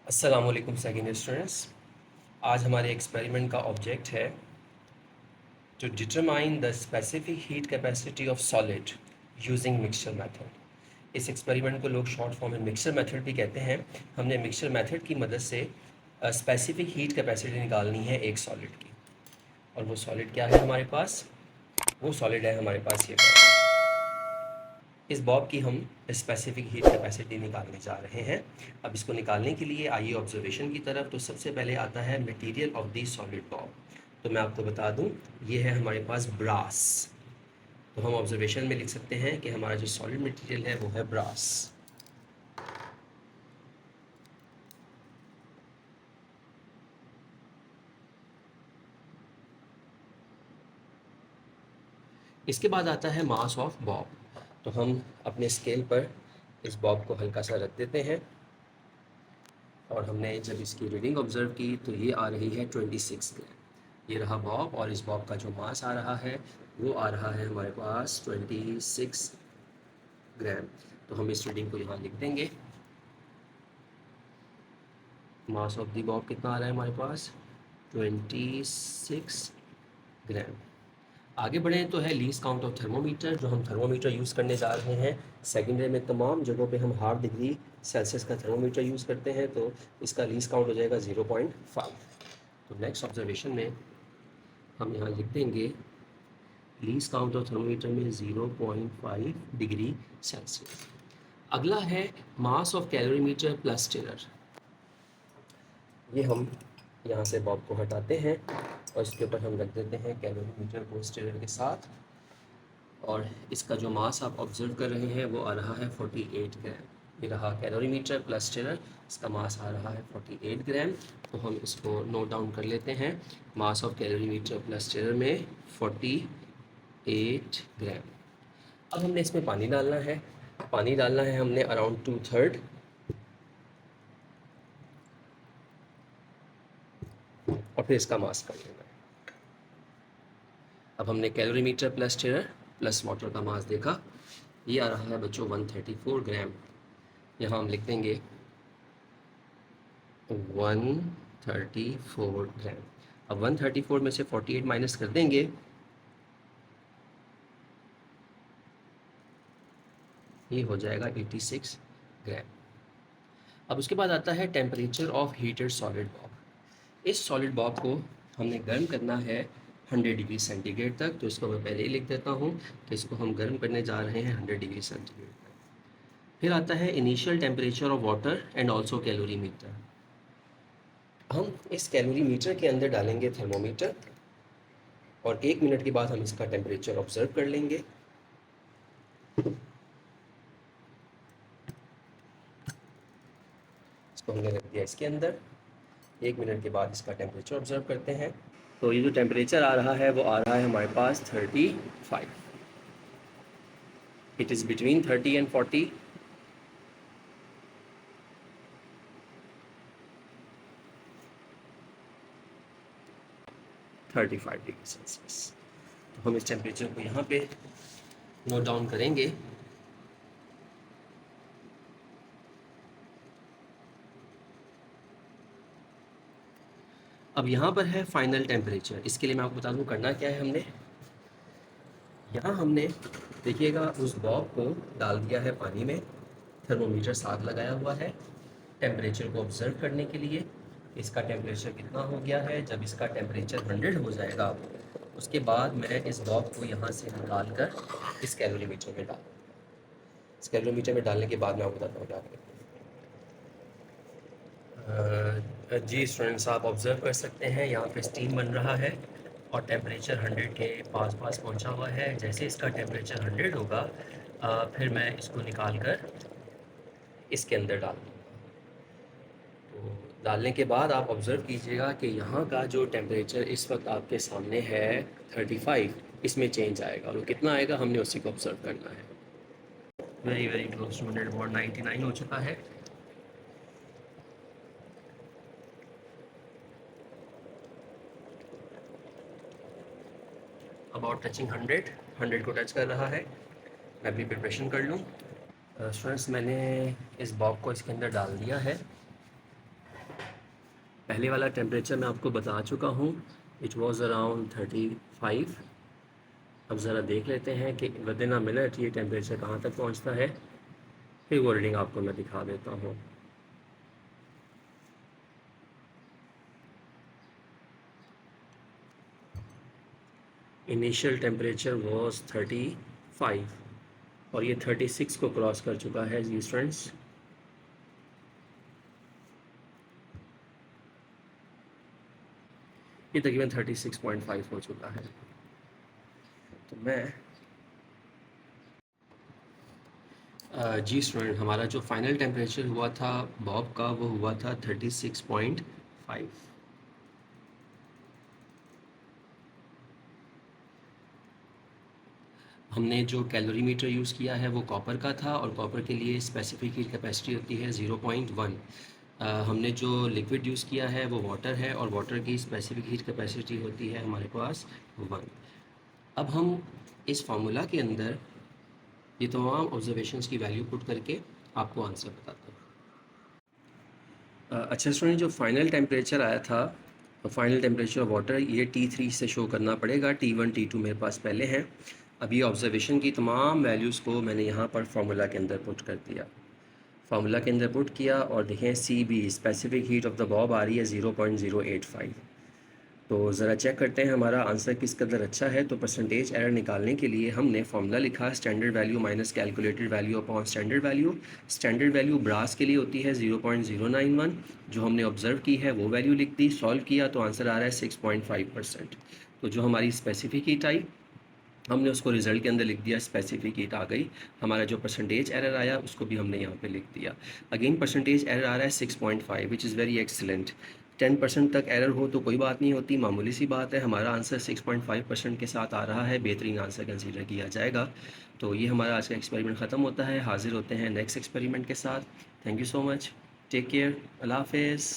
अस्सलाम वालेकुम second students. आज हमारे एक्सपेरिमेंट का ऑब्जेक्ट है to determine the specific heat capacity of solid using mixture method. इस एक्सपेरिमेंट को लोग शॉर्ट फॉर्म में मिक्सचर मेथड भी कहते हैं। हमने मिक्सचर मेथड की मदद से स्पेसिफिक हीट कैपेसिटी निकालनी है एक सॉलिड की। और वो सॉलिड क्या है हमारे पास? वो सॉलिड है हमारे पास ये बॉब। इस बॉब की हम स्पेसिफिक हीट कैपेसिटी निकालने जा रहे हैं। अब इसको निकालने के लिए आइए ऑब्जर्वेशन की तरफ। तो सबसे पहले आता है material of the solid Bob. तो मैं आपको बता दूं, ये है हमारे पास ब्रास। तो हम ऑब्जर्वेशन में लिख सकते हैं कि हमारा जो सॉलिड मटेरियल है वो है ब्रास। इसके बाद आता है मास ऑफ बॉब। तो हम अपने स्केल पर इस बॉब को हल्का सा रख देते हैं और हमने जब इसकी रीडिंग ऑब्जर्व की तो ये आ रही है 26 ग्राम। ये रहा बॉब और इस बॉब का जो मास आ रहा है वो आ रहा है हमारे पास 26 ग्राम। तो हम इस रीडिंग को यहाँ लिख देंगे। मास ऑफ दी बॉब कितना आ रहा है हमारे पास? 26 ग्राम। आगे बढ़ें तो है लीस्ट काउंट ऑफ थर्मोमीटर। जो हम थर्मोमीटर यूज़ करने जा रहे हैं सेकेंडरी में तमाम जगहों पे हम 1/2 डिग्री सेल्सियस का थर्मोमीटर यूज़ करते हैं, तो इसका लीस्ट काउंट हो जाएगा 0.5। तो नेक्स्ट ऑब्जर्वेशन में हम यहाँ लिख देंगे लीस्ट काउंट ऑफ थर्मोमीटर में 0.5 डिग्री सेल्सियस। अगला है mass of calorimeter plus stirrer. ये हम यहाँ से बॉब को हटाते हैं और इसके ऊपर हम रख देते हैं कैलोरीमीटर को स्टिरर के साथ। और इसका जो मास आप ऑब्जर्व कर रहे हैं वो आ रहा है 48 ग्राम। ये रहा कैलोरीमीटर प्लस स्टिरर, इसका मास आ रहा है 48 ग्राम। तो हम इसको नोट डाउन कर लेते हैं। Mass of calorimeter plus stirrer में 48 ग्राम। अब हमने इसमें पानी डालना है। पानी डालना है हमने अराउंड 2/3 और फिर इसका मास कर लेना है। अब हमने calorimeter plus stirrer plus water का मास देखा। ये आ रहा है बच्चों 134 ग्राम। यहाँ हम लिख देंगे 134 ग्राम। अब 134 में से 48 माइनस कर देंगे, ये हो जाएगा 86 ग्राम। अब उसके बाद आता है temperature of heated solid Bob. इस सॉलिड बॉब को हमने गर्म करना है 100 डिग्री सेंटीग्रेड तक। तो इसको मैं पहले ही लिख देता हूँ कि इसको हम गर्म करने जा रहे हैं 100 डिग्री सेंटीग्रेड तक। फिर आता है initial temperature of water and also calorimeter. हम इस कैलोरीमीटर के अंदर डालेंगे थर्मोमीटर और 1 मिनट के बाद हम इसका टेम्परेचर ऑब्जर्व कर लेंगे। इसको हमने रख दिया इसके अंदर। 1 मिनट के बाद इसका टेम्परेचर ऑब्जर्व करते हैं। तो ये जो टेम्परेचर आ रहा है वो आ रहा है हमारे पास 35। It is between 30 and 40। Thirty five degree Celsius. तो हम इस टेम्परेचर को यहाँ पे नोट डाउन करेंगे। अब यहाँ पर है फाइनल टेम्परेचर। इसके लिए मैं आपको बता दूँ करना क्या है। हमने यहाँ हमने देखिएगा उस बॉब को डाल दिया है पानी में, थर्मोमीटर साथ लगाया हुआ है टेम्परेचर को ऑब्जर्व करने के लिए। इसका टेम्परेचर कितना हो गया है? जब इसका टेम्परेचर 100 हो जाएगा उसके बाद मैं इस बॉब को यहाँ से निकाल कर इस कैलोरीमीटर में डाल, इस कैलोरीमीटर में डालने के बाद मैं आपको बताता हूँ क्या करें। जी स्टूडेंट्स, आप ऑब्ज़र्व कर सकते हैं यहाँ पे स्टीम बन रहा है और टेम्परेचर 100 के पास पास पहुँचा हुआ है। जैसे इसका टेम्परेचर 100 होगा फिर मैं इसको निकाल कर इसके अंदर डाल दूँगा। तो डालने के बाद आप ऑब्ज़र्व कीजिएगा कि यहाँ का जो टेम्परेचर इस वक्त आपके सामने है 35, इसमें चेंज आएगा और वो कितना आएगा हमने उसी को ऑब्ज़र्व करना है। वेरी वेरी क्लोज टू 100, 99 हो चुका है। अबाउट टचिंग 100 को टच कर रहा है। मैं अपनी प्रिपरेशन कर लूँ। स्टूडेंट्स, मैंने इस बॉब को इसके अंदर डाल दिया है पहले वाला टेम्परेचर मैं आपको बता चुका हूँ, इट वाज अराउंड 35। अब ज़रा देख लेते हैं कि विद इन अ मिनट ये टेम्परेचर कहाँ तक पहुँचता है, फिर वो रीडिंग आपको मैं दिखा देता हूँ। इनिशियल टेम्परेचर वाज 35 और ये 36 को क्रॉस कर चुका है जी स्टूडेंट्स। ये तकरीबन 36.5 हो चुका है। तो मैं जी स्टूडेंट, हमारा जो फाइनल टेम्परेचर हुआ था बॉब का वो हुआ था 36.5। हमने जो कैलोरीमीटर यूज़ किया है वो कॉपर का था और कॉपर के लिए स्पेसिफिक हीट कैपेसिटी होती है 0.1। हमने जो लिक्विड यूज़ किया है वो वाटर है और वाटर की स्पेसिफिक हीट कैपेसिटी होती है हमारे पास 1। अब हम इस फार्मूला के अंदर ये तमाम ऑब्जर्वेशंस की वैल्यू पुट करके आपको आंसर बताते हैं। अच्छा स्टूडेंट, जो फाइनल टेम्परेचर आया था, फाइनल टेम्परेचर ऑफ वाटर, ये T3 से शो करना पड़ेगा। T1 T2 मेरे पास पहले हैं। अभी ऑब्जर्वेशन की तमाम वैल्यूज़ को मैंने यहाँ पर फार्मूला के अंदर पुट कर दिया। फार्मूला के अंदर पुट किया और देखें CB specific heat of the bob आ रही है 0.085। तो ज़रा चेक करते हैं हमारा आंसर किस कदर अच्छा है। तो परसेंटेज एरर निकालने के लिए हमने फार्मूला लिखा standard value minus calculated value upon standard value. Standard value brass के लिए होती है 0.091, जो हमने ऑब्जर्व की है वो वैल्यू लिख दी, सॉल्व किया तो आंसर आ रहा है 6.5%। तो जो हमारी स्पेसिफिक हीट आई हमने उसको रिज़ल्ट के अंदर लिख दिया, स्पेसिफिक हीट आ गई। हमारा जो परसेंटेज एरर आया उसको भी हमने यहाँ पे लिख दिया। अगेन परसेंटेज एरर आ रहा है 6.5, विच इज़ वेरी एक्सीलेंट। 10% तक एरर हो तो कोई बात नहीं होती, मामूली सी बात है। हमारा आंसर 6.5% के साथ आ रहा है, बेहतरीन आंसर कंसीडर किया जाएगा। तो ये हमारा आज का एक्सपेरिमेंट ख़त्म होता है। हाजिर होते हैं नेक्स्ट एक्सपेरिमेंट के साथ। Thank you so much, take care, अल्लाह हाफिज़।